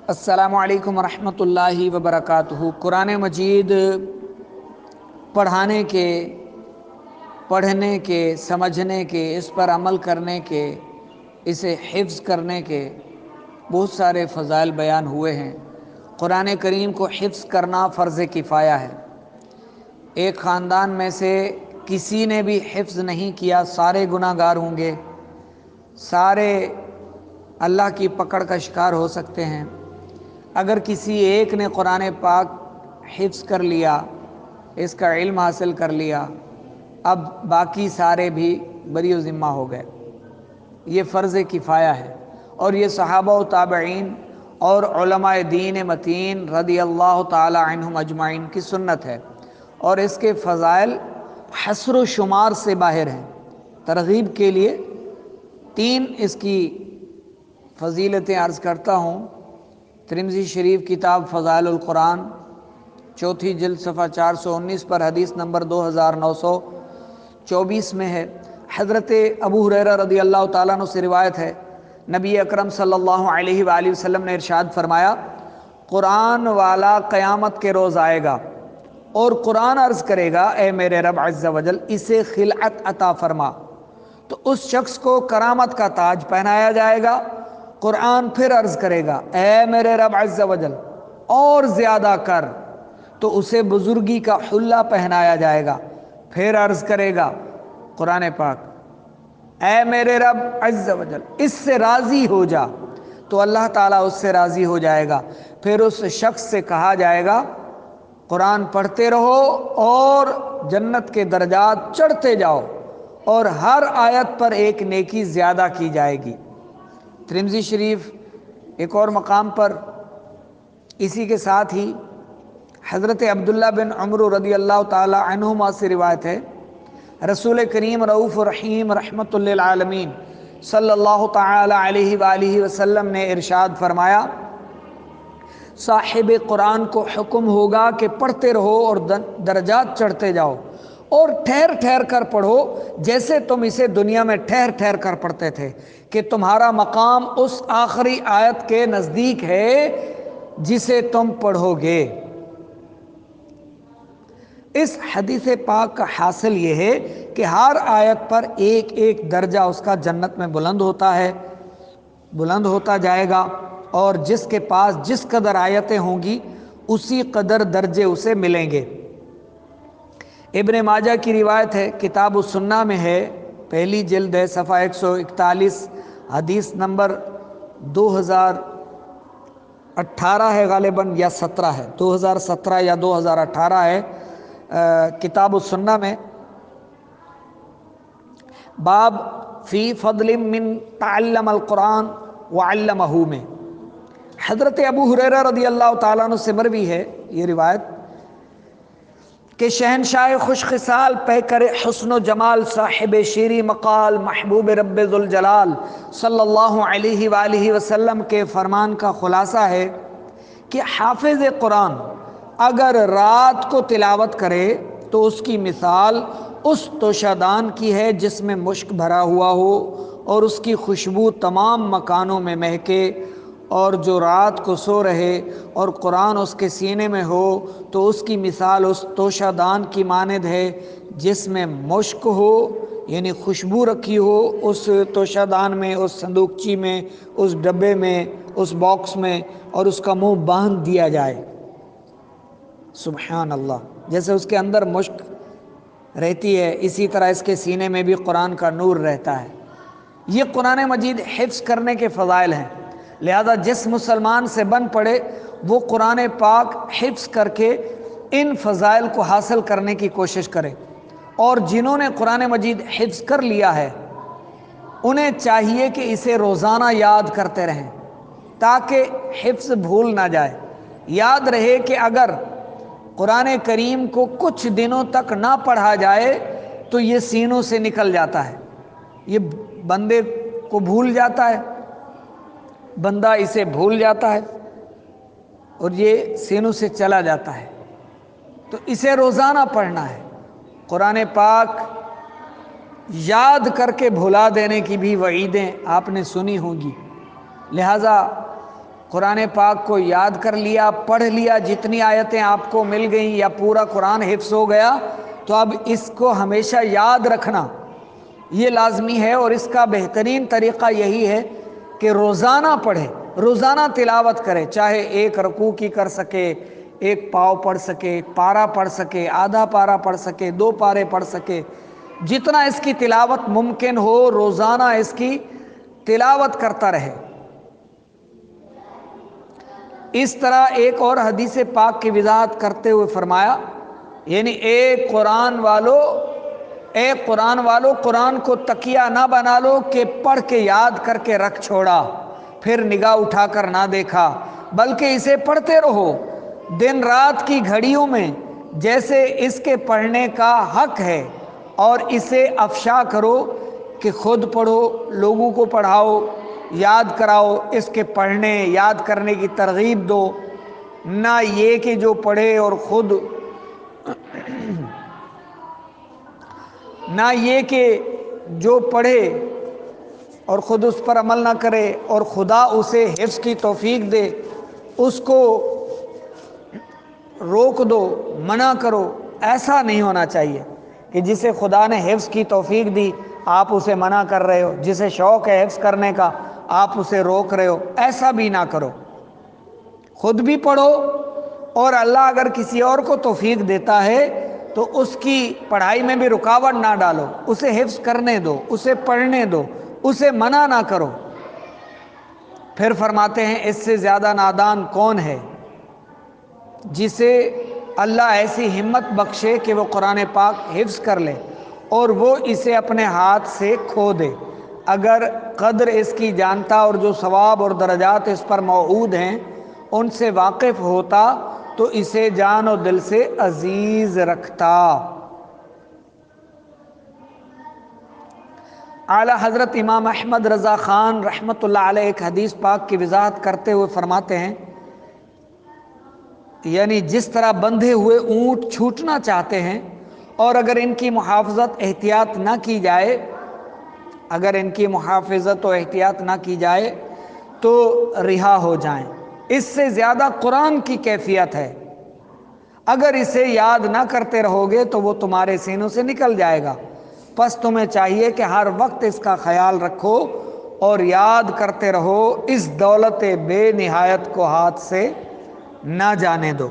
السلام علیکم ورحمۃ اللہ وبرکاتہ۔ قرآن مجید پڑھانے کے، پڑھنے کے، سمجھنے کے، اس پر عمل کرنے کے، اسے حفظ کرنے کے بہت سارے فضائل بیان ہوئے ہیں۔ قرآن کریم کو حفظ کرنا فرض کفایہ ہے۔ ایک خاندان میں سے کسی نے بھی حفظ نہیں کیا، سارے گناہ گار ہوں گے، سارے اللہ کی پکڑ کا شکار ہو سکتے ہیں۔ اگر کسی ایک نے قرآن پاک حفظ کر لیا، اس کا علم حاصل کر لیا، اب باقی سارے بھی بری و ذمہ ہو گئے۔ یہ فرض کفایہ ہے، اور یہ صحابہ و تابعین اور علماء دین متین رضی اللہ تعالی عنہم اجمعین کی سنت ہے، اور اس کے فضائل حصر و شمار سے باہر ہیں۔ ترغیب کے لیے 3 اس کی فضیلتیں عرض کرتا ہوں۔ ترمذی شریف کتاب فضائل القرآن، 4 جلد صفحہ 419 پر حدیث نمبر 2924 میں ہے۔ حضرت ابو ہریرہ رضی اللہ تعالیٰ عنہ سے روایت ہے، نبی اکرم صلی اللہ علیہ وآلہ وسلم نے ارشاد فرمایا، قرآن والا قیامت کے روز آئے گا اور قرآن عرض کرے گا، اے میرے رب عز و جل اسے خلعت عطا فرما۔ تو اس شخص کو کرامت کا تاج پہنایا جائے گا۔ قرآن پھر عرض کرے گا، اے میرے رب عز و جل اور زیادہ کر، تو اسے بزرگی کا حلہ پہنایا جائے گا۔ پھر عرض کرے گا قرآن پاک، اے میرے رب عز و جل اس سے راضی ہو جا، تو اللہ تعالیٰ اس سے راضی ہو جائے گا۔ پھر اس شخص سے کہا جائے گا، قرآن پڑھتے رہو اور جنت کے درجات چڑھتے جاؤ، اور ہر آیت پر ایک نیکی زیادہ کی جائے گی۔ ترمذی شریف ایک اور مقام پر اسی کے ساتھ ہی حضرت عبداللہ بن عمر رضی اللہ تعالی عنہما سے روایت ہے، رسول کریم رؤوف رحیم رحمۃ للعالمین صلی اللہ تعالی علیہ وآلہ وسلم نے ارشاد فرمایا، صاحب قرآن کو حکم ہوگا کہ پڑھتے رہو اور درجات چڑھتے جاؤ، اور ٹھہر ٹھہر کر پڑھو جیسے تم اسے دنیا میں ٹھہر ٹھہر کر پڑھتے تھے، کہ تمہارا مقام اس آخری آیت کے نزدیک ہے جسے تم پڑھو گے۔ اس حدیث پاک کا حاصل یہ ہے کہ ہر آیت پر ایک ایک درجہ اس کا جنت میں بلند ہوتا ہے، بلند ہوتا جائے گا، اور جس کے پاس جس قدر آیتیں ہوں گی اسی قدر درجے اسے ملیں گے۔ ابن ماجہ کی روایت ہے، کتاب السنہ میں ہے، 1 جلد ہے، صفحہ 141، حدیث نمبر 2018 ہے غالباً، یا 17 ہے، 2017 یا 2018 ہے کتاب السنہ میں، باب فی فضل من تعلم القرآن وعلمہ میں۔ حضرت ابو ہریرہ رضی اللہ تعالیٰ عنہ سے مروی ہے یہ روایت کہ شہنشاہ خوش خصال پیکر حسن و جمال صاحب شیریں مقال محبوب رب ذوالجلال صلی اللہ علیہ وآلہ وسلم کے فرمان کا خلاصہ ہے کہ حافظ قرآن اگر رات کو تلاوت کرے تو اس کی مثال اس توشادان کی ہے جس میں مشک بھرا ہوا ہو اور اس کی خوشبو تمام مکانوں میں مہکے، اور جو رات کو سو رہے اور قرآن اس کے سینے میں ہو تو اس کی مثال اس توشادان کی مانند ہے جس میں مشک ہو، یعنی خوشبو رکھی ہو اس توشادان میں، اس صندوقچی میں، اس ڈبے میں، اس باکس میں، اور اس کا منہ باندھ دیا جائے۔ سبحان اللہ، جیسے اس کے اندر مشک رہتی ہے اسی طرح اس کے سینے میں بھی قرآن کا نور رہتا ہے۔ یہ قرآن مجید حفظ کرنے کے فضائل ہیں، لہذا جس مسلمان سے بن پڑے وہ قرآن پاک حفظ کر کے ان فضائل کو حاصل کرنے کی کوشش کرے، اور جنہوں نے قرآن مجید حفظ کر لیا ہے انہیں چاہیے کہ اسے روزانہ یاد کرتے رہیں تاکہ حفظ بھول نہ جائے۔ یاد رہے کہ اگر قرآن کریم کو کچھ دنوں تک نہ پڑھا جائے تو یہ سینوں سے نکل جاتا ہے، یہ بندے کو بھول جاتا ہے، بندہ اسے بھول جاتا ہے اور یہ سینوں سے چلا جاتا ہے، تو اسے روزانہ پڑھنا ہے۔ قرآن پاک یاد کر کے بھلا دینے کی بھی وعیدیں آپ نے سنی ہوں گی، لہذا قرآن پاک کو یاد کر لیا، پڑھ لیا، جتنی آیتیں آپ کو مل گئیں یا پورا قرآن حفظ ہو گیا، تو اب اس کو ہمیشہ یاد رکھنا یہ لازمی ہے، اور اس کا بہترین طریقہ یہی ہے کہ روزانہ پڑھے، روزانہ تلاوت کرے، چاہے ایک رکوع کی کر سکے، ایک پاؤ پڑھ سکے، پارا پڑھ سکے، آدھا پارا پڑھ سکے، 2 پارے پڑھ سکے، جتنا اس کی تلاوت ممکن ہو روزانہ اس کی تلاوت کرتا رہے۔ اس طرح ایک اور حدیث پاک کی وضاحت کرتے ہوئے فرمایا، یعنی اے قرآن والو قرآن کو تکیہ نہ بنا لو کہ پڑھ کے یاد کر کے رکھ چھوڑا، پھر نگاہ اٹھا کر نہ دیکھا، بلکہ اسے پڑھتے رہو دن رات کی گھڑیوں میں جیسے اس کے پڑھنے کا حق ہے، اور اسے افشا کرو کہ خود پڑھو، لوگوں کو پڑھاؤ، یاد کراؤ، اس کے پڑھنے یاد کرنے کی ترغیب دو، نہ یہ کہ جو پڑھے اور خود نہ یہ کہ جو پڑھے اور خود اس پر عمل نہ کرے اور خدا اسے حفظ کی توفیق دے، اس کو روک دو، منع کرو۔ ایسا نہیں ہونا چاہیے کہ جسے خدا نے حفظ کی توفیق دی آپ اسے منع کر رہے ہو، جسے شوق ہے حفظ کرنے کا آپ اسے روک رہے ہو، ایسا بھی نہ کرو۔ خود بھی پڑھو، اور اللہ اگر کسی اور کو توفیق دیتا ہے تو اس کی پڑھائی میں بھی رکاوٹ نہ ڈالو، اسے حفظ کرنے دو، اسے پڑھنے دو، اسے منع نہ کرو۔ پھر فرماتے ہیں اس سے زیادہ نادان کون ہے جسے اللہ ایسی ہمت بخشے کہ وہ قرآن پاک حفظ کر لے اور وہ اسے اپنے ہاتھ سے کھو دے۔ اگر قدر اس کی جانتا اور جو ثواب اور درجات اس پر موعود ہیں ان سے واقف ہوتا تو اسے جان و دل سے عزیز رکھتا۔ اعلی حضرت امام احمد رضا خان رحمۃ اللہ علیہ ایک حدیث پاک کی وضاحت کرتے ہوئے فرماتے ہیں، یعنی جس طرح بندھے ہوئے اونٹ چھوٹنا چاہتے ہیں اور اگر ان کی محافظت احتیاط نہ کی جائے، اگر ان کی محافظت و احتیاط نہ کی جائے تو رہا ہو جائیں، اس سے زیادہ قرآن کی کیفیت ہے، اگر اسے یاد نہ کرتے رہو گے تو وہ تمہارے سینوں سے نکل جائے گا، پس تمہیں چاہیے کہ ہر وقت اس کا خیال رکھو اور یاد کرتے رہو، اس دولت بے نہایت کو ہاتھ سے نہ جانے دو۔